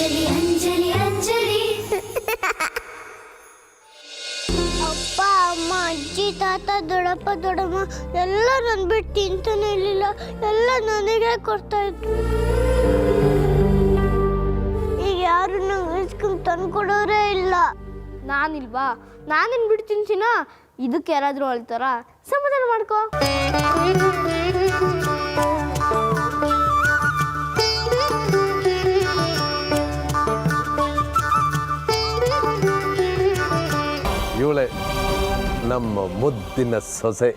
ಅಂಜಲಿ ಅಂಜಲಿ ಅಂಜಲಿ. ಅಪ್ಪ ಅಮ್ಮ ಅಜ್ಜಿ ತಾತ ದೊಡ್ಡಪ್ಪ ದೊಡ್ಡಮ್ಮ ಎಲ್ಲ ನನ್ ಬಿಟ್ಟು ತಿಂತಾನೆ ಇರ್ಲಿಲ್ಲ. ಎಲ್ಲ ನನಗೆ ಕೊಡ್ತಾ ಇದ್ರು. ಈಗ ಯಾರು ನಂಗೆ ಐಸ್ಕ್ರೀಮ್ ತಂದು ಕೊಡೋರೇ ಇಲ್ಲ. ನಾನಿಲ್ವಾ? ನಾನೇನು ಬಿಟ್ಟು ತಿಂತೀನ? ಇದಕ್ಕೆ ಯಾರಾದರೂ ಅಳ್ತಾರ? ಸಮಾಧಾನ ಮಾಡ್ಕೋ. ಇವಳೆ ನಮ್ಮ ಮುದ್ದಿನ ಸೊಸೆ.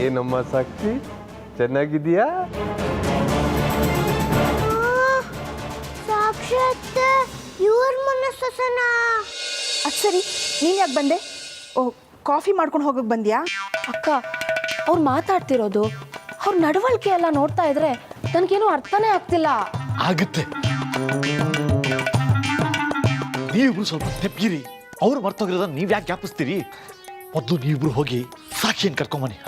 ಏನಮ್ಮ ಸಾಕ್ಷಿ, ಚೆನ್ನಾಗಿದೆಯಾ? ಸಾಕ್ಷಾತ್ ಇವ್ರ ಮನಸ್ಸನ. ಅದು ಸರಿ, ನೀನು ಯಾಕೆ ಬಂದೆ? ಓ, ಕಾಫಿ ಮಾಡ್ಕೊಂಡು ಹೋಗಕ್ಕೆ ಬಂದ್ಯಾ? ಅಕ್ಕ, ಅವ್ರು ಮಾತಾಡ್ತಿರೋದು, ಅವ್ರ ನಡವಳಿಕೆ ಎಲ್ಲ ನೋಡ್ತಾ ಇದ್ರೆ ನನಗೇನು ಅರ್ಥನೇ ಆಗ್ತಿಲ್ಲ. ಆಗುತ್ತೆ, ನೀವಿಬ್ರು ಸ್ವಲ್ಪ ತೆಪ್ಪಿರಿ. ಅವ್ರು ಮರ್ತೋಗಿರೋದ ನೀವು ಯಾಕೆ ಜ್ಞಾಪಿಸ್ತೀರಿ? ಮೊದಲು ನೀವಿಬ್ರು ಹೋಗಿ ಸಾಕ್ಷಿಯನ್ನು ಕರ್ಕೊಂಬನ್ನಿ.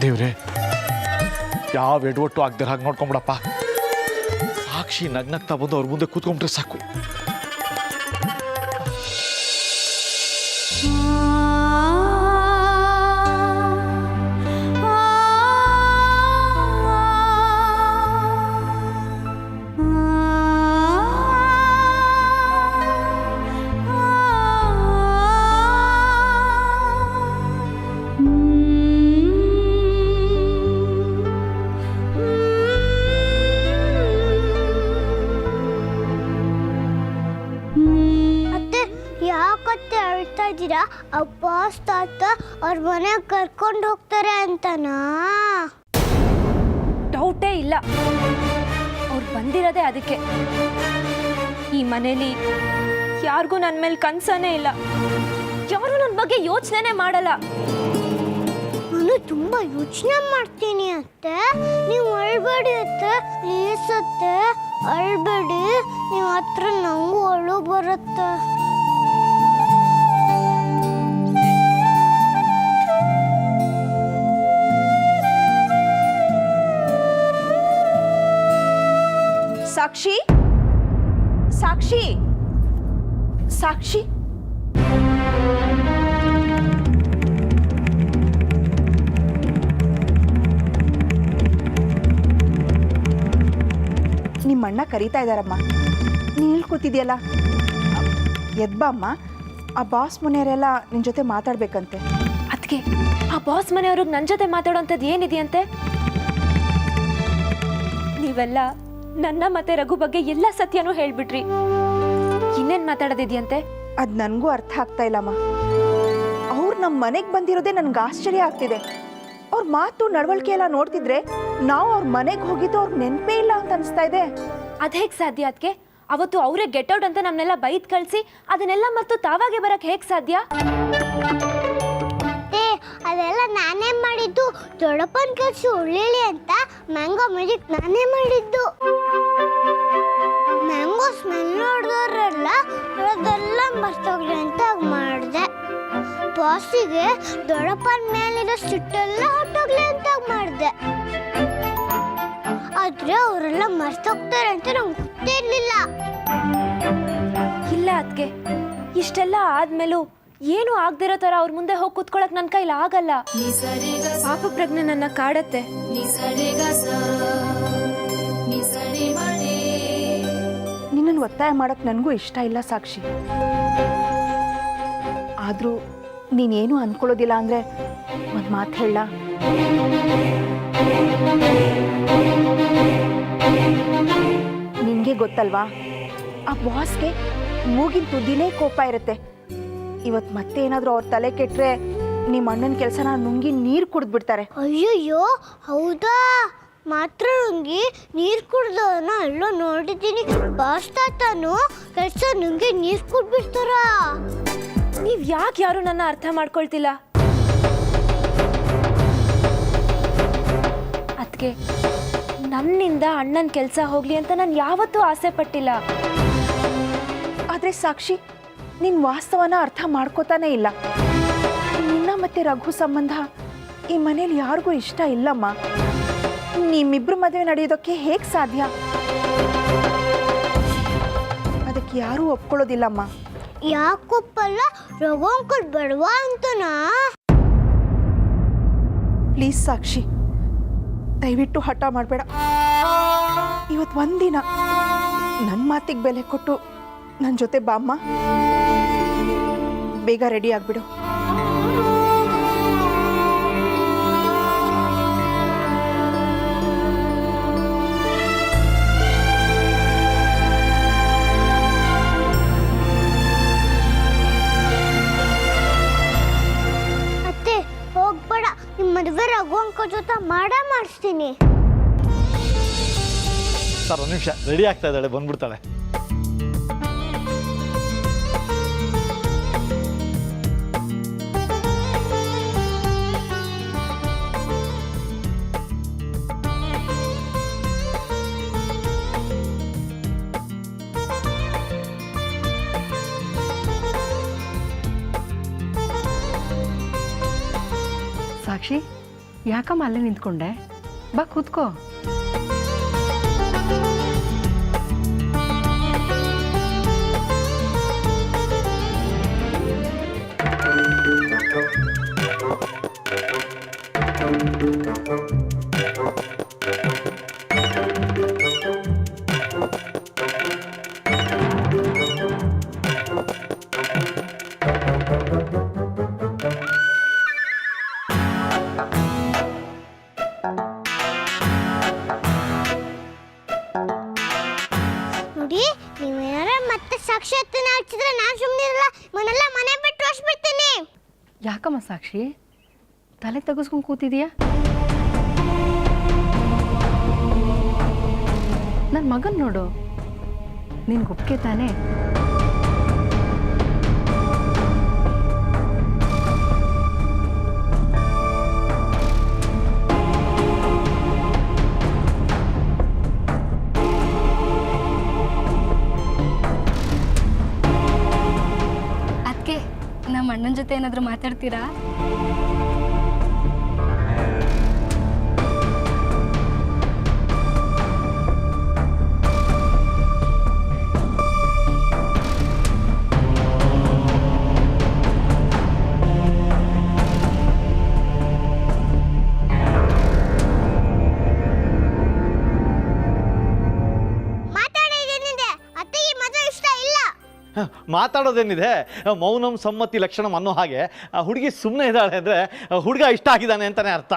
ದೇವ್ರೆ, ಯಾವ ಎಡವಟ್ಟು ಆಗದೆ ಹಾಗೆ ನೋಡ್ಕೊಂಬಿಡಪ್ಪ. ಸಾಕ್ಷಿ ನಗ್ನಗ್ತಾ ಬಂದು ಅವ್ರ ಮುಂದೆ ಕೂತ್ಕೊಂಡ್ರೆ ಸಾಕು. ಯಾಕತ್ತೆ ಅಳ್ತಾ ಇದ್ದೀರಾ? ಅಪ್ಪ ತಾತ ಅವ್ರ ಮನೆಗೆ ಕರ್ಕೊಂಡು ಹೋಗ್ತಾರೆ ಅಂತನಾ? ಡೌಟೇ ಇಲ್ಲ, ಅವ್ರು ಬಂದಿರೋದೇ ಅದಕ್ಕೆ. ಈ ಮನೇಲಿ ಯಾರಿಗೂ ನನ್ನ ಮೇಲೆ ಕನ್ಸನೇ ಇಲ್ಲ. ಯಾರು ನನ್ನ ಬಗ್ಗೆ ಯೋಚನೆ ಮಾಡಲ್ಲ. ನಾನು ತುಂಬಾ ಯೋಚನೆ ಮಾಡ್ತೀನಿ ಅತ್ತೆ. ನೀವು ಅಳ್ಬೇಡಿ ಅತ್ತೆ, ಪ್ಲೀಸ್ ಅತ್ತೆ, ಅಳ್ಬೇಡಿ. ನೀವು ಹತ್ರ ನಂಗೂ ಅಳು ಬರುತ್ತೆ. ಸಾಕ್ಷಿ, ಸಾಕ್ಷಿ, ಸಾಕ್ಷಿ. ನಿಮ್ಮಣ್ಣ ಕರೀತಾ ಇದ್ದಾರಮ್ಮ. ನೀನು ಕೂತಿದ್ಯಲ್ಲ, ಎದ್ಬಮ್ಮ. ಆ ಬಾಸ್ ಮನೆಯವರೆಲ್ಲ ನಿನ್ನ ಜೊತೆ ಮಾತಾಡ್ಬೇಕಂತೆ. ಅದಕ್ಕೆ ಆ ಬಾಸ್ ಮನೆಯವ್ರಿಗೆ ನನ್ನ ಜೊತೆ ಮಾತಾಡೋಂಥದ್ದು ಏನಿದೆಯಂತೆ? ನೀವೆಲ್ಲ ನನ್ನ ಮತ್ತೆ ರಘು ಬಗ್ಗೆ ಎಲ್ಲ ಸತ್ಯನೂ ಹೇಳ್ಬಿಟ್ರಿ. ಇನ್ನೇನು ಮಾತಾಡೋದಿದೆಯಂತೆ? ಅದು ನನಗೂ ಅರ್ಥ ಆಗ್ತಾ ಇಲ್ಲಮ್ಮ. ಅವ್ರು ನಮ್ಮ ಮನೆಗೆ ಬಂದಿರೋದೇ ನನಗೆ ಆಶ್ಚರ್ಯ ಆಗ್ತಿದೆ. ಅವ್ರ ಮಾತು ನಡವಳಿಕೆ ಎಲ್ಲ ನೋಡ್ತಿದ್ರೆ ನಾವು ಅವ್ರ ಮನೆಗೆ ಹೋಗಿದ್ದು ಅವ್ರಿಗೆ ನೆನಪೇ ಇಲ್ಲ ಅಂತ ಅನಿಸ್ತಾ ಇದೆ. ಅದು ಹೇಗೆ ಸಾಧ್ಯ? ಅದಕ್ಕೆ ಅವತ್ತು ಅವರೇ ಗೆಟ್ ಔಟ್ ಅಂತ ನಮ್ಮನ್ನೆಲ್ಲ ಬೈದ್ ಕಳಿಸಿ ಅದನ್ನೆಲ್ಲ ಮರೆತು ತಾವಾಗೆ ಬರಕ್ಕೆ ಹೇಗೆ ಸಾಧ್ಯ? ಅದೆಲ್ಲ ನಾನೇ ಮಾಡಿದ್ದು. ದೊಡ್ಡಪ್ಪನ ಕೆಲಸ ಉಳ್ಳಿಲಿ ಅಂತ ಮ್ಯಾಂಗೋ ಮ್ಯಾಜಿಕ್ ನಾನೇ ಮಾಡಿದ್ದು. ಮ್ಯಾಂಗೋ ಸ್ಮೆಲ್ ನೋಡಿದವರೆಲ್ಲ ಅದೆಲ್ಲ ಮರ್ತೋಗ್ಲಿ ಅಂತ ಮಾಡಿದೆ. ಬಾಸಿಗೆ ದೊಡ್ಡಪ್ಪನ ಮೇಲಿರೋ ಸಿಟ್ಟೆಲ್ಲ ಹೊಟ್ಟೋಗ್ಲಿ ಅಂತ ಮಾಡಿದೆ. ಆದ್ರೆ ಅವರೆಲ್ಲ ಮರ್ತೋಗ್ತಾರೆ ಅಂತ ನಂಗೆ ಗೊತ್ತೇ ಇರಲಿಲ್ಲ. ಇಲ್ಲ ಅದಕ್ಕೆ, ಇಷ್ಟೆಲ್ಲ ಆದ್ಮೇಲೂ ಏನು ಆಗದಿರೋ ಥರ ಅವ್ರ ಮುಂದೆ ಹೋಗಿ ಕೂತ್ಕೊಳಕ್ ನನ್ನ ಕೈಲಿ ಆಗಲ್ಲ. ಪಾಪ ಪ್ರಜ್ಞೆ ನನ್ನ ಕಾಡತ್ತೆ. ನಿನ್ನನ್ನು ಒತ್ತಾಯ ಮಾಡಕ್ಕೆ ನನಗೂ ಇಷ್ಟ ಇಲ್ಲ ಸಾಕ್ಷಿ. ಆದರೂ ನೀನೇನು ಅಂದ್ಕೊಳ್ಳೋದಿಲ್ಲ ಅಂದರೆ ಒಂದು ಮಾತು ಹೇಳ. ನಿನಗೆ ಗೊತ್ತಲ್ವಾ, ಆ ಬಾಸ್ಗೆ ಮೂಗಿನ ತುದಿನೇ ಕೋಪ ಇರುತ್ತೆ. ಇವತ್ತು ಮತ್ತೆ ಏನಾದರೂ ಅವ್ರ ತಲೆ ಕೆಟ್ಟರೆ ನಿಮ್ಮ ಅಣ್ಣನ ಕೆಲಸನ ನುಂಗಿ ನೀರು ಕುಡಿದ್ಬಿಡ್ತಾರೆ. ಅಯ್ಯಯ್ಯೋ, ಹೌದಾ? ಮಾತ್ರ ನುಂಗಿ ನೀರು ಕುಡ್ದವನ್ನ ಎಲ್ಲೋ ನೋಡಿದ್ದೀನಿ. ಬಾಸ್ ತಾತನು ಕೆಲಸ ನುಂಗಿ ನೀರು ಕುಡ್ಬಿಡ್ತಾರ. ನೀವು ಯಾಕೆ ಯಾರು ನನ್ನ ಅರ್ಥ ಮಾಡ್ಕೊಳ್ತಿಲ್ಲ? ಅದಕ್ಕೆ ನನ್ನಿಂದ ಅಣ್ಣನ ಕೆಲಸ ಹೋಗ್ಲಿ ಅಂತ ನಾನು ಯಾವತ್ತೂ ಆಸೆ ಪಟ್ಟಿಲ್ಲ. ಆದರೆ ಸಾಕ್ಷಿ, ನಿನ್ನ ವಾಸ್ತವನ ಅರ್ಥ ಮಾಡ್ಕೋತಾನೆ ಇಲ್ಲ. ನಿನ್ನ ಮತ್ತೆ ರಘು ಸಂಬಂಧ ಈ ಮನೇಲಿ ಯಾರಿಗೂ ಇಷ್ಟ ಇಲ್ಲಮ್ಮ. ನಿಮ್ಮಿಬ್ರು ಮದುವೆ ನಡೆಯೋದಕ್ಕೆ ಹೇಗೆ ಸಾಧ್ಯ? ಅದಕ್ಕೆ ಯಾರೂ ಒಪ್ಕೊಳ್ಳೋದಿಲ್ಲಮ್ಮ. ಯಾಕೊಪ್ಪಲ್ಲ, ರಘು ಅಂಕಲ್ ಬೇಡವಾ ಅಂತನಾ? ಪ್ಲೀಸ್ ಸಾಕ್ಷಿ, ದಯವಿಟ್ಟು ಹಠ ಮಾಡಬೇಡ. ಇವತ್ತು ಒಂದಿನ ನನ್ನ ಮಾತಿಗೆ ಬೆಲೆ ಕೊಟ್ಟು ನನ್ನ ಜೊತೆ ಬಾಮ್ಮ. ಬೇಗ ರೆಡಿ ಆಗಿಬಿಡು. ಅತ್ತೆ ಹೋಗ್ಬೇಡ, ನಿಮ್ಮ ಮದುವೆ ರಘು ಅಂಕಲ್ ಜೊತೆ ಮಾಡಿಸ್ತೀನಿ. ಸರ್ ಒಂದು ನಿಮಿಷ, ರೆಡಿ ಆಗ್ತಾ ಇದ್ದಾಳೆ, ಬಂದ್ಬಿಡ್ತಾಳೆ. ಸಾಕ್ಷಿ, ಯಾಕಮ್ಮ ಅಲ್ಲೇ ನಿಂತ್ಕೊಂಡೆ? ಬಾ ಕೂತ್ಕೋ. ನೋಡಿ, ನೀವೇನಾರ ಮತ್ತೆ ಸಾಕ್ಷಾತ್ನ ಹಚ್ಚಿದ್ರೆ ನಾನು ಸುಮ್ಮನಿರಲ್ಲ. ಮನೆಲ್ಲ ಮನೆ ಬಿಟ್ಟು ಹೊಸ್ಬಿಡ್ತೀನಿ. ಯಾಕಮ್ಮ ಸಾಕ್ಷಿ ತಲೆ ತೆಗೆಸ್ಕೊಂಡು ಕೂತಿದೀಯಾ? ನನ್ನ ಮಗನ್ ನೋಡು, ನಿನ್ ಗುಪ್ಕೆ ತಾನೆ. ಅದಕ್ಕೆ ನಮ್ಮ ಅಣ್ಣನ ಜೊತೆ ಏನಾದರೂ ಮಾತಾಡ್ತೀರಾ? ಮಾತಾಡೋದೇನಿದೆ, ಮೌನಂ ಸಮ್ಮತಿ ಲಕ್ಷಣಂ ಅನ್ನೋ ಹಾಗೆ ಹುಡುಗಿ ಸುಮ್ಮನೆ ಇದ್ದಾಳೆ ಅಂದರೆ ಹುಡುಗ ಇಷ್ಟ ಆಗಿದ್ದಾನೆ ಅಂತಲೇ ಅರ್ಥ.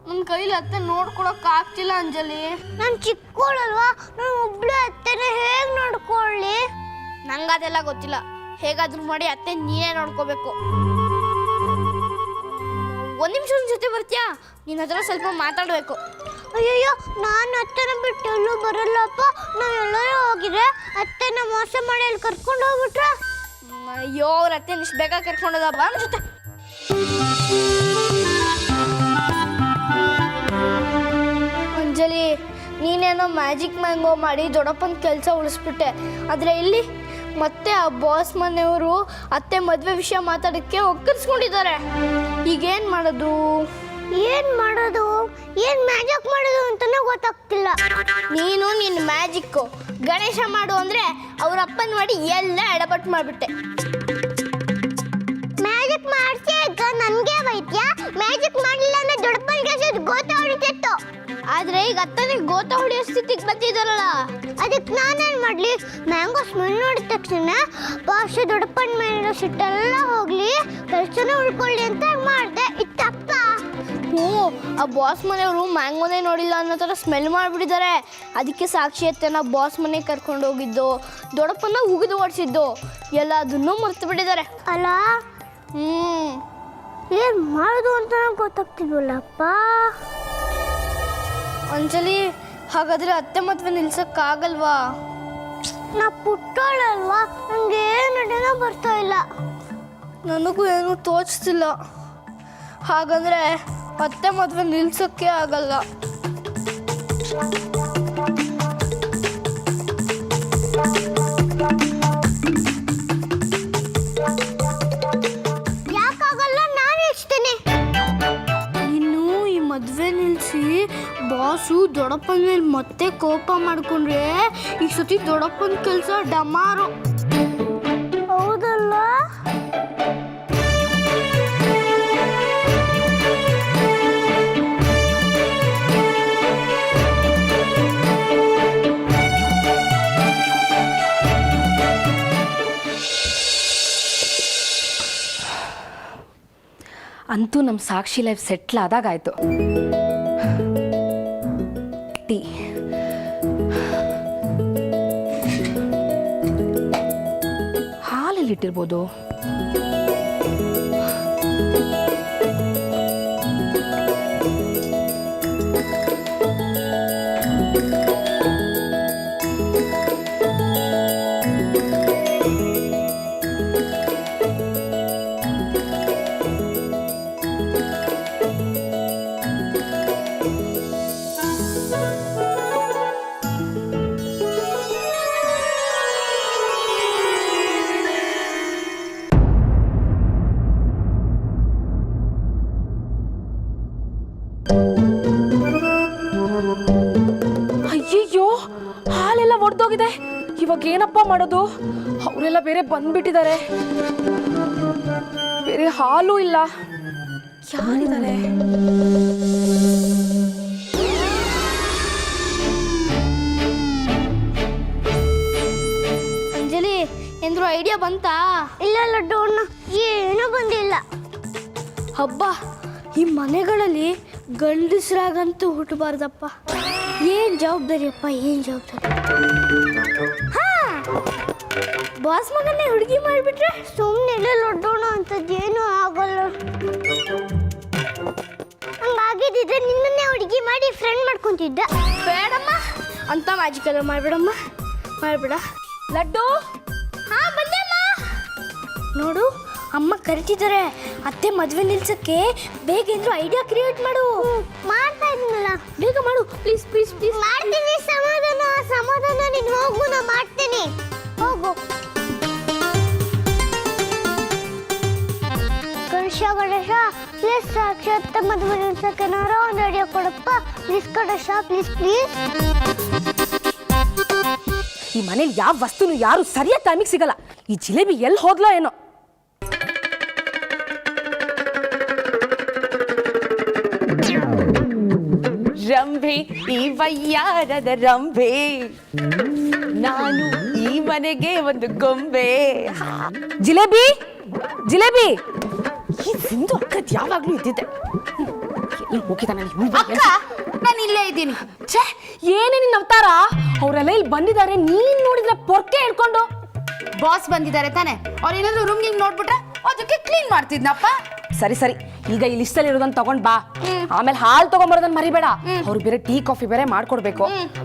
ನನ್ನ ಕೈಲಿ ಅತ್ತೆ ನೋಡ್ಕೊಳಕ್ ಆಗ್ತಿಲ್ಲ ಅಂಜಲಿ. ನಾನು ಚಿಕ್ಕೋಳಲ್ವಾ, ನಾನು ಒಬ್ಳೆ ಅತ್ತೆನ ಹೇಗ್ ನೋಡ್ಕೊಳ್ಳಿ? ನಂಗದೆಲ್ಲ ಗೊತ್ತಿಲ್ಲ, ಹೇಗಾದ್ರೂ ಮಾಡಿ ಅತ್ತೆ ನೀನೇ ನೋಡ್ಕೋಬೇಕು. ಒಂದ್ ನಿಮಿಷ ಜೊತೆ ಬರ್ತೀಯಾ? ನಿನ್ನ ಹತ್ರ ಸ್ವಲ್ಪ ಮಾತಾಡ್ಬೇಕು. ಅಯ್ಯಯ್ಯೋ, ನಾನು ಅತ್ತೆನ ಬಿಟ್ಟು ಎಲ್ಲೂ ಬರಲ್ಲಪ್ಪ. ನಾವು ಎಲ್ಲರೂ ಹೋಗಿದ್ರೆ ಅತ್ತೆನ ಮೋಸ ಮಾಡಿ ಅಲ್ಲಿ ಕರ್ಕೊಂಡು ಹೋಗ್ಬಿಟ್ರ. ಅಯ್ಯೋ, ಅವ್ರ ಅತ್ತೆ ಇಷ್ಟು ಬೇಗ ಕರ್ಕೊಂಡೋದ, ಬಾ ನನ್ನ ಜೊತೆ. ಅಂಜಲಿ, ನೀನೇನೋ ಮ್ಯಾಜಿಕ್ ಮ್ಯಾಂಗೋ ಮಾಡಿ ದೊಡ್ಡಪ್ಪನ ಕೆಲಸ ಉಳಿಸ್ಬಿಟ್ಟೆ. ಆದರೆ ಇಲ್ಲಿ ಮತ್ತೆ ಆ ಬಾಸ್ ಮನೆಯವರು ಅತ್ತೆ ಮದುವೆ ವಿಷಯ ಮಾತಾಡೋಕ್ಕೆ ಒಕ್ಕರ್ಸ್ಕೊಂಡಿದ್ದಾರೆ. ಈಗೇನು ಮಾಡೋದು? ಏನ್ ಮಾಡೋದು ಏನ್ ಮ್ಯಾಜಿಕ್ ಮಾಡೋದು ಅಂತಾನೆ ಗೊತ್ತಾಗ್ತಿಲ್ಲ. ನೀನು ನಿನ್ನ ಮ್ಯಾಜಿಕ್ಕು ಗಣೇಶ ಮಾಡು ಅಂದರೆ ಅವ್ರ ಅಪ್ಪನ ಮಾಡಿ ಎಲ್ಲ ಎಡಪಟ್ಟು ಮಾಡಿಬಿಟ್ಟೆ. ಮ್ಯಾಜಿಕ್ ಮಾಡ್ಸಿ ಈಗ ನನ್ಗೆ ವೈದ್ಯ ಮ್ಯಾಜಿಕ್ ಮಾಡಲಿಲ್ಲ ಅಂದ್ರೆ ದೊಡ್ಡಪ್ಪನಿಗೆ ಗೋತ ಹೊಡಿತಿತ್ತು. ಆದರೆ ಈಗ ಅತ್ತನಿಗೆ ಗೋತ ಹೊಡೆಯೋ ಸ್ಥಿತಿಗೆ ಬಂದಿದ್ದಾರಲ್ಲ, ಅದಕ್ಕೆ ನಾನೇನ್ ಮಾಡ್ಲಿ? ಮ್ಯಾಂಗೋ ಸ್ಮೆಲ್ ನೋಡಿದ ತಕ್ಷಣ ಬಾಸ್ ದೊಡ್ಡಪ್ಪನ ಮೇಲಿರೋ ಸಿಟ್ಟೆಲ್ಲ ಹೋಗ್ಲಿ ಕೆಲಸನ ಉಳ್ಕೊಳ್ಳಿ ಅಂತ ಮಾಡ್ದೆ. ಇತ್ತಪ್ಪ. ಹ್ಞೂ, ಆ ಬಾಸ್ ಮನೆಯವರು ಮ್ಯಾಂಗೋನೇ ನೋಡಿಲ್ಲ ಅನ್ನೋ ಥರ ಸ್ಮೆಲ್ ಮಾಡಿಬಿಟ್ಟಿದ್ದಾರೆ. ಅದಕ್ಕೆ ಸಾಕ್ಷಿ ಅತ್ತೆನ ಬಾಸ್ ಮನೆಗೆ ಕರ್ಕೊಂಡು ಹೋಗಿದ್ದು, ದೊಡ್ಡಪ್ಪನ ಉಗಿದು ಓಡಿಸಿದ್ದು ಎಲ್ಲ ಅದನ್ನು ಮರ್ತು ಬಿಟ್ಟಿದ್ದಾರೆ ಅಲ್ಲ. ಏನ್ ಮಾಡೋದು ಅಂತ ಗೊತ್ತಾಗ್ತಿಲ್ವಲ್ಲಪ್ಪ. ಅಂಜಲಿ, ಹಾಗಾದ್ರೆ ಅತ್ತೆ ಮದುವೆ ನಿಲ್ಸಕ್ಕಾಗಲ್ವಾ? ನಾ ಪುಟ್ಟೋಳಲ್ವಾ, ನಂಗೆ ಏನು ನಡೆನೋ ಬರ್ತಾ ಇಲ್ಲ. ನನಗೂ ಏನೂ ತೋಚ್ತಿಲ್ಲ. ಹಾಗಂದ್ರೆ ಅತ್ತೆ ಮದುವೆ ನಿಲ್ಸೋಕ್ಕೆ ಆಗಲ್ಲ. ಯಾಕಾಗಲ್ಲ? ನಾನು ಇಷ್ಟೇನೆ. ಇನ್ನು ಈ ಮದುವೆ ನಿಲ್ಲಿಸಿ ಬಾಸು ದೊಡ್ಡಪ್ಪನ ಮೇಲೆ ಮತ್ತೆ ಕೋಪ ಮಾಡ್ಕೊಂಡ್ರೆ ಈ ಸತಿ ದೊಡ್ಡಪ್ಪನ ಕೆಲಸ ಡಮಾರು. ಹೌದಲ್ಲ? ಅಂತೂ ನಮ್ಮ ಸಾಕ್ಷಿ ಲೈಫ್ ಸೆಟ್ಲ್ ಆದಾಗಾಯ್ತು. ಟೀ ಹಾಲಲ್ಲಿ ಇಟ್ಟಿರ್ಬೋದು. ಅಯ್ಯಯ್ಯೋ, ಹಾಲೆಲ್ಲ ಒಡೆದೋಗಿದೆ. ಇವಾಗ ಏನಪ್ಪ ಮಾಡೋದು? ಅವರೆಲ್ಲ ಬೇರೆ ಬಂದ್ಬಿಟ್ಟಿದ್ದಾರೆ, ಬೇರೆ ಹಾಲು ಇಲ್ಲ. ಯಾರಿದ್ದಾರೆ? ಅಂಜಲಿ, ಎಂದ್ರು ಐಡಿಯಾ ಬಂತಾ? ಇಲ್ಲ ಲಡ್ಡು ಅಣ್ಣ, ಏನೂ ಬಂದಿಲ್ಲ. ಹಬ್ಬ, ಈ ಮನೆಗಳಲ್ಲಿ ಗಂಡಸ್ರಾಗಂತೂ ಹುಟ್ಟಬಾರ್ದಪ್ಪ. ಏನ್ ಜವಾಬ್ದಾರಿಯಪ್ಪ, ಏನ್ ಜವಾಬ್ದಾರಿ. ಬಾಸ್ ಮಗನ್ನೇ ಹುಡುಗಿ ಮಾಡಿಬಿಟ್ರೆ ಸುಮ್ಮನೆ ಲಡ್ಡೋಣ ಅಂತದ್ದೇನು ಆಗಲ್ಲ. ಹಂಗಾಗಿದ್ದಿದ್ರೆ ನಿನ್ನನ್ನೇ ಹುಡುಗಿ ಮಾಡಿ ಫ್ರೆಂಡ್ ಮಾಡ್ಕೊಂತಿದ್ದ. ಬೇಡಮ್ಮ, ಅಂತ ಮ್ಯಾಜಿಕ್ ಎಲ್ಲ ಮಾಡ್ಬೇಡಮ್ಮ, ಮಾಡ್ಬೇಡ. ಲಡ್ಡು, ಹಾ ಬಂದೆಮ್ಮ. ನೋಡು, ಅಮ್ಮ ಕರಿತಿದ್ದಾರೆ. ಅತ್ತೆ ಮದುವೆ ನಿಲ್ಸಕ್ಕೆ ಬೇಗ ಏನಾದ್ರು ಐಡಿಯಾ ಕ್ರಿಯೇಟ್ ಮಾಡು. ಮಾಡ್ತಾ ಇದ್ದೀನಲ್ಲ, ಬೇಗ ಮಾಡು ಪ್ಲೀಸ್ ಪ್ಲೀಸ್ ಪ್ಲೀಸ್. ಮಾಡ್ತೀನಿ. ಸಮಾಧಾನ ಸಮಾಧಾನ, ನೀನು ಹೋಗು, ನಾ ಮಾಡ್ತೀನಿ. ಹೋಗು. ಗಣೇಶ ಗಣೇಶ ಪ್ಲೀಸ್ ಸಾಕ್ಷಾತ್ ಮದುವೆ ನಿಲ್ಸಕ್ಕೆ ಏನಾರೋ ಒಂದು ಐಡಿಯಾ ಕೊಡಪ್ಪ ಪ್ಲೀಸ್ ಗಣೇಶ, ಪ್ಲೀಸ್ ಪ್ಲೀಸ್. ಈ ಮನೇಲಿ ಯಾವ ವಸ್ತುನು ಯಾರು ಸರಿಯಾದ ಟೈಮಿಗೆ ಸಿಗಲ್ಲ. ಈ ಜಿಲೇಬಿ ಎಲ್ಲಿ ಹೋದ್ಲೋ ಏನೋ. ರಂಭೆ ಈ ವಯ್ಯಾರದ ರಂಭೆ, ನಾನು ಈ ಮನೆಗೆ ಒಂದು ಗೊಂಬೆ. ಜಿಲೇಬಿ, ಜಿಲೇಬಿ. ಈ ಸಿಂಧು ಅಕ್ಕದ್ ಯಾವಾಗ್ಲೂ ಇದ್ದಿದ್ದೆ. ಎಲ್ಲಿ ಹೋಗಿದ್ದಾನೆ? ನಾನು ಇಲ್ಲೇ ಇದ್ದೀನಿ. ಛೇ, ಏನೇ ನಿನ್ನ ಅವತಾರ? ಅವರೆಲ್ಲ ಇಲ್ಲಿ ಬಂದಿದ್ದಾರೆ, ನೀನ್ ನೋಡಿದ್ರೆ ಪೊರ್ಕೆ ಹೇಳ್ಕೊಂಡು. ಬಾಸ್ ಬಂದಿದ್ದಾರೆ ತಾನೆ, ಅವ್ರು ಏನಾದ್ರು ರೂಮ್ ನೋಡ್ಬಿಟ್ರೆ ಅದಕ್ಕೆ ಕ್ಲೀನ್ ಮಾಡ್ತಿದ್ನಪ್ಪ. ಸರಿ ಸರಿ, ಈಗ ಈ ಲಿಸ್ಟಲ್ಲಿ ಇರೋದನ್ನ ತಗೊಂಡ್ ಬಾ. ಆಮೇಲೆ ಹಾಲು ತಗೊಂಬರೋದನ್ನ ಮರಿಬೇಡ. ಅವ್ರು ಬೇರೆ ಟೀ ಕಾಫಿ ಬೇರೆ ಮಾಡ್ಕೊಡ್ಬೇಕು.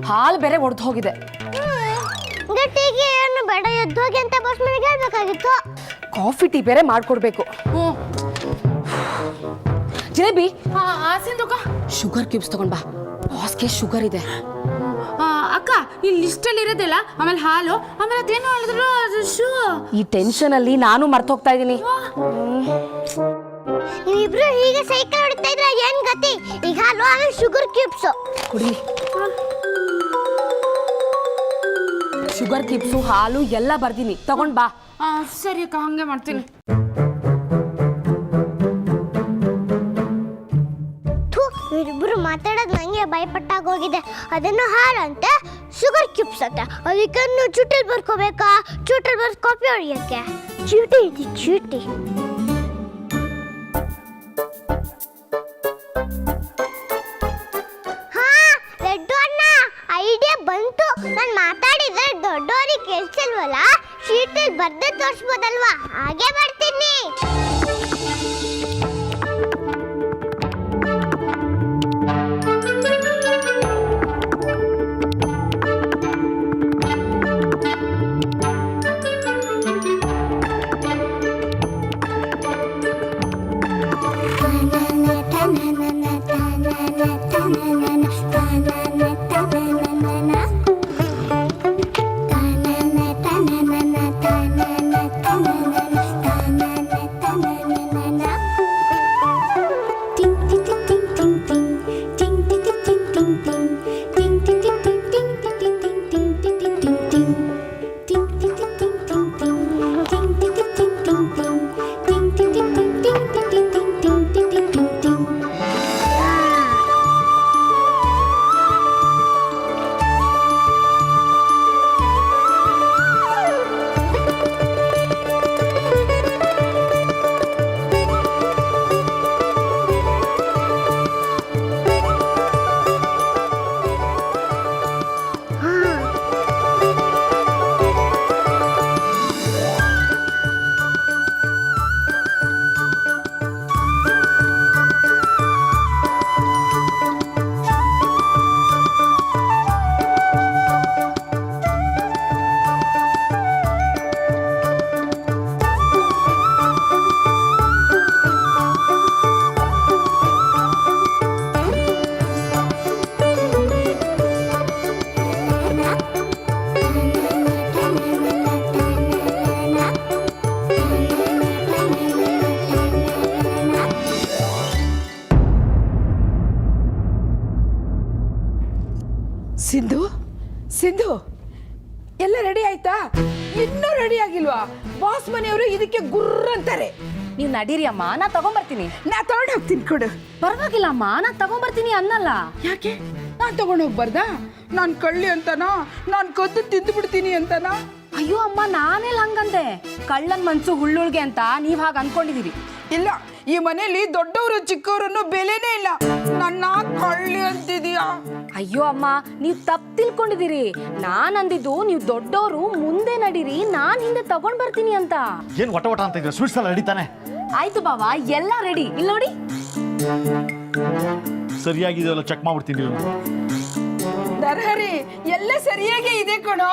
ಹಾಲು ಬೇರೆ ಒಡೆದು ಹೋಗಿದೆ. ಟೀಗೆ ಏನು ಬೇಡ, ಎದ್ದೋಗಿ ಅಂತ ಬಾಸ್ ಮನೆಗೆ ಹೇಳ್ಬೇಕಾಗಿತ್ತು. ಕಾಫಿ ಟೀ ಬೇರೆ ಮಾಡ್ಕೊಡ್ಬೇಕು. ಜಿಲೇಬಿ, ಸಿಂಧುಕ ಶುಗರ್ ಕ್ಯೂಬ್ಸ್ ತಗೊಂಡ್ ಬಾ. ಬಾಸ್ಗೆ ಶುಗರ್ ಇದೆ. ಅಕ್ಕ, ಈ ಲಿಸ್ಟಲ್ಲಿ ಇರೋದಿಲ್ಲ. ಆಮೇಲೆ ಹಾಲು, ಆಮೇಲೆ ಅದೇನು ಹೇಳಿದ್ರು ಈ ಟೆನ್ಷನ್ ಅಲ್ಲಿ ನಾನು ಮರ್ತು ಹೋಗ್ತಾ ಇದ್ದೀನಿ. ನೀವಿಬ್ರು ಹೀಗೆ ಸೈಕಲ್ ಹೊಡಿತಾ ಇದ್ರೆ ಏನ್ ಗತಿ? ಈಗ ಹಾಲು ಆಮೇಲೆ ಶುಗರ್ ಕ್ಯೂಬ್ಸು. ಕುಡಿ. ಶುಗರ್ ಕ್ಲಿಪ್ಸು ಹಾಲು ಎಲ್ಲ ಬರ್ತೀನಿ, ತಗೊಂಡ್ ಬಾ. ಸರಿ ಅಕ್ಕ, ಹಂಗೆ ಮಾಡ್ತೀನಿ. ಇವರಿಬ್ರು ಮಾತಾಡೋದು ನಂಗೆ ಭಯಪಟ್ಟಾಗ ಹೋಗಿದೆ. ಅದನ್ನು ಹಾಲಂತೆ, ಶುಗರ್ ಕ್ಯೂಬ್ಸ್ ಅಂತೆ. ಅದಕ್ಕೆ ಚೂಟಲ್ಲಿ ಬರ್ಕೋಬೇಕಾ? ಚೂಟಲ್ಲಿ ಬರ್ದು ಕಾಪಿ ಹೊಡಿಯೋಕ್ಕೆ ಚೀಟಿ ಇದೆ, ಚೀಟಿ. ಹಾ ರೆಡ್ಡು ಅಣ್ಣ, ಐಡಿಯಾ ಬಂತು. ನಾನು ಮಾತಾಡಿದ್ರೆ ದೊಡ್ಡವರಿಗೆ ಕೇಳಿಸಲ್ವಲ್ಲ, ಶೀಟಲ್ಲಿ ಬರ್ದೆ ತೋರಿಸ್ಬೋದಲ್ವಾ? ಹಾಗೆ ಮಾಡ್ತೀನಿ. ಸಿಂಧು, ಸಿಂಧು, ಎಲ್ಲ ರೆಡಿ ಆಯ್ತಾ? ಇನ್ನೂ ರೆಡಿ ಆಗಿಲ್ವಾ? ಬಾಸ್ ಮನೆಯವರು ಇದಕ್ಕೆ ಗುರ್ರ ಅಂತಾರೆ. ನೀವ್ ನಡೀರಿ ಅಮ್ಮ, ನಾ ತಗೊಂಡ್ಬರ್ತೀನಿ. ನಾ ತಗೊಂಡು ಹೋಗ್ತೀನಿ, ಕೊಡು. ಪರವಾಗಿಲ್ಲ ಅಮ್ಮ, ನಾ ತಗೊಂಡ್ಬರ್ತೀನಿ ಅನ್ನಲ್ಲ. ಯಾಕೆ ನಾನ್ ತಗೊಂಡು ಹೋಗ್ಬಾರ್ದಾ? ನಾನ್ ಕಳ್ಳಿ ಅಂತನಾ? ನಾನ್ ಕದ್ದು ತಿಂದು ಬಿಡ್ತೀನಿ ಅಂತನಾ? ಅಯ್ಯೋ ಅಮ್ಮ, ನಾನೆಲ್ಲ ಹಂಗಂದೆ. ಕಳ್ಳನ್ ಮನ್ಸು ಹುಳ್ಳುಳ್ಗೆ ಅಂತ ನೀವ್ ಹಾಗೆ ಅನ್ಕೊಂಡಿದೀರಿ. ಇಲ್ಲ, ಈ ಮನೆಯಲ್ಲಿ ದೊಡ್ಡವರು ಚಿಕ್ಕವರನ್ನು ಬೆಲೆನೇ ಇಲ್ಲ. ನನ್ನ ಕಳ್ಳಿ ಅಂತಿದೀಯಾ? ಅಯ್ಯೋ ಅಮ್ಮ, ನೀವ್ ತಪ್ಪು ತಿಳ್ಕೊಂಡಿದೀರಿ. ನಾನ್ ಅಂದಿದ್ದು ನೀವು ದೊಡ್ಡವರು ಮುಂದೆ ನಡೀರಿ, ನಾನ್ ಹಿಂದೆ ತಗೊಂಡ್ ಬರ್ತೀನಿ ಅಂತ. ಏನು ವಟ ವಟ ಅಂತ ಇದ್ರೆ ಸ್ವೀಟ್ಸ್ ಎಲ್ಲ ನಡೀತಾನೆ. ಆಯ್ತು ಬಾವ, ಎಲ್ಲ ರೆಡಿ. ಇಲ್ಲಿ ನೋಡಿ, ಸರಿಯಾಗಿದೆಯಲ್ಲ ಚೆಕ್ ಮಾಡ್ಬಿಡ್ತೀನಿ. ನರಹರಿ, ಎಲ್ಲ ಸರಿಯಾಗಿ ಇದೆ ಕಣೋ.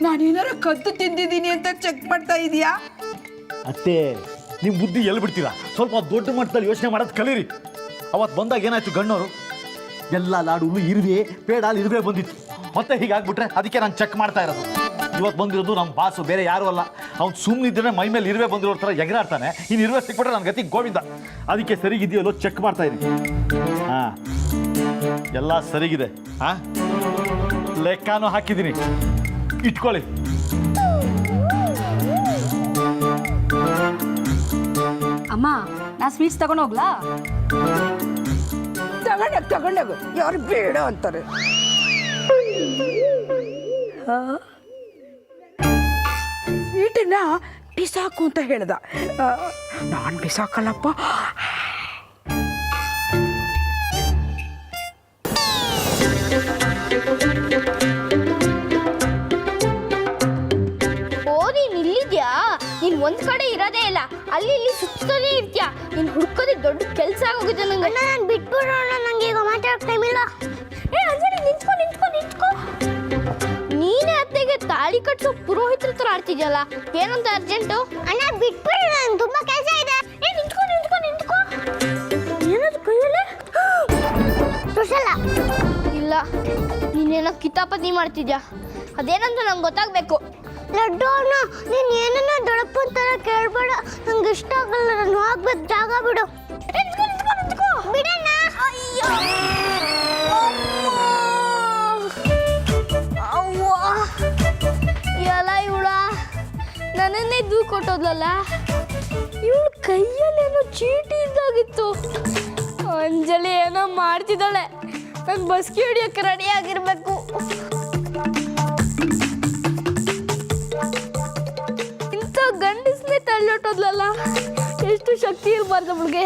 ನಾನೇನಾರು ಕದ್ದು ತಿಂದಿದ್ದೀನಿ ಅಂತ ಚೆಕ್ ಮಾಡ್ತಾ ಇದೀಯಾ? ಅತ್ತೆ, ನೀವು ಬುದ್ಧಿ ಎಲ್ಲಿ ಬಿಡ್ತೀರಾ? ಸ್ವಲ್ಪ ದೊಡ್ಡ ಮಟ್ಟದಲ್ಲಿ ಯೋಚನೆ ಮಾಡೋದು ಕಲೀರಿ. ಅವತ್ತು ಬಂದಾಗ ಏನಾಯ್ತು, ಗಣ್ಣವರು ಎಲ್ಲ ಲಾಡುಲು ಇರುವೆ, ಪೇಡಾಲ್ ಇರುವೆ ಬಂದಿತ್ತು. ಮತ್ತೆ ಹೀಗಾಗ್ಬಿಟ್ರೆ ಅದಕ್ಕೆ ನಾನು ಚೆಕ್ ಮಾಡ್ತಾ ಇರೋದು. ಇವತ್ತು ಬಂದಿರೋದು ನಮ್ಮ ಬಾಸು, ಬೇರೆ ಯಾರು ಅಲ್ಲ. ಅವ್ನು ಸುಮ್ಮನಿದ್ರೆ ಮೈ ಮೇಲೆ ಇರುವೆ ಬಂದಿರೋ ಥರ ಎಗರಾಡ್ತಾನೆ. ಇನ್ನು ಇರುವೆ ಸಿಕ್ಬಿಟ್ರೆ ನನ್ನ ಗತಿ ಗೋವಿಂದ. ಅದಕ್ಕೆ ಸರಿಗಿದೆಯಲ್ಲೋ ಚೆಕ್ ಮಾಡ್ತಾ ಇದ್ದೀನಿ. ಹಾಂ, ಎಲ್ಲ ಸರಿಗಿದೆ. ಹಾಂ, ಲೆಕ್ಕನೂ ಹಾಕಿದ್ದೀನಿ, ಇಟ್ಕೊಳ್ಳಿ. ಅಮ್ಮ, ನಾ ಸ್ವೀಟ್ಸ್ ತಗೊಂಡೋಗ್ಲಾ? ತಗೊಂಡೋಗು, ಯಾರು ಬೇಡ ಅಂತಾರೆ. ಸ್ವೀಟನ್ನ ಬಿಸಾಕು ಅಂತ ಹೇಳ್ದ. ನಾನ್ ಬಿಸಾಕಲ್ಲಪ್ಪ. ನೀನ್ ಇಲ್ಲಿದ್ಯಾ? ನೀನ್ ಒಂದ್ ಕಡೆ ಇರೋದೇ ಇಲ್ಲ, ಅಲ್ಲಿ ಇಲ್ಲಿ ಸುತ್ತಲೇ ಇರ್ತೀಯ. ನೀನ್ ಹುಡ್ಕೋದೇ ದೊಡ್ಡ ಕೆಲ್ಸ ಆಗೋಗಿದೆ ನಂಗೆ. ನಾನು ಬಿಟ್ಬಿಡೋಣ, ನಂಗೆ ಈಗ ಮಾತಾಡಕ್ ಟೈಮ್ ಇಲ್ಲ. ಅಂಜಲಿ, ನಿಂತ್ಕೋ ನಿಂತ್ಕೋ ನಿಂತ್ಕೋ. ನೀನೇ ಅತ್ತೆಗೆ ತಾಳಿ ಕಟ್ಸೋ ಪುರೋಹಿತರ ತರ ಆಡ್ತಿದ್ಯಲ್ಲ, ಏನಂತ ಅರ್ಜೆಂಟು? ಅಣ್ಣ ಬಿಟ್ಬಿಡು, ನನ್ ತುಂಬಾ ಕೆಲಸ ಇದೆ. ನಿಂತ್ಕೋ ನಿಂತ್ಕೋ ನಿಂತ್ಕೋ. ಏನದು ಕೈಯಲ್ಲೇ? ತುಸಲ ಇಲ್ಲ, ನೀನೇನೋ ಕಿತಾಪತಿ ಮಾಡ್ತಿದ್ಯಾ. ಅದೇನಂತ ನಂಗೆ ಗೊತ್ತಾಗ್ಬೇಕು. ಲಡ್ಡು ಅಣ್ಣ, ನೀನ್ ಏನನ್ನ ದೊಡ್ಡಪ್ಪನ ತರ ಕೇಳ್ಬೇಡ. ನಂಗೆ ಇಷ್ಟ ಆಗಲ್ಲ, ನಾನು ಹೋಗ್ಬೇಕು, ಜಾಗ ಬಿಡು. ಹೊಟ್ಟೋದ್ಲಲ್ಲ. ಇವಳು ಕೈಯಲ್ಲೇನೋ ಚೀಟಿ ಇದ್ದಾಗಿತ್ತು. ಅಂಜಲಿ ಏನೋ ಮಾಡ್ತಿದ್ದಾಳೆ. ನಾನು ಬಸ್ಗೆ ಹಿಡಿಯೋಕೆ ರೆಡಿ ಆಗಿರ್ಬೇಕು. ಇಂಥ ಗಂಡಸ್ನೇ ತಳ್ಳೊಟ್ಟೋದ್ಲಲ್ಲ, ಎಷ್ಟು ಶಕ್ತಿ ಇರಬಾರ್ದು ಅವಳಿಗೆ.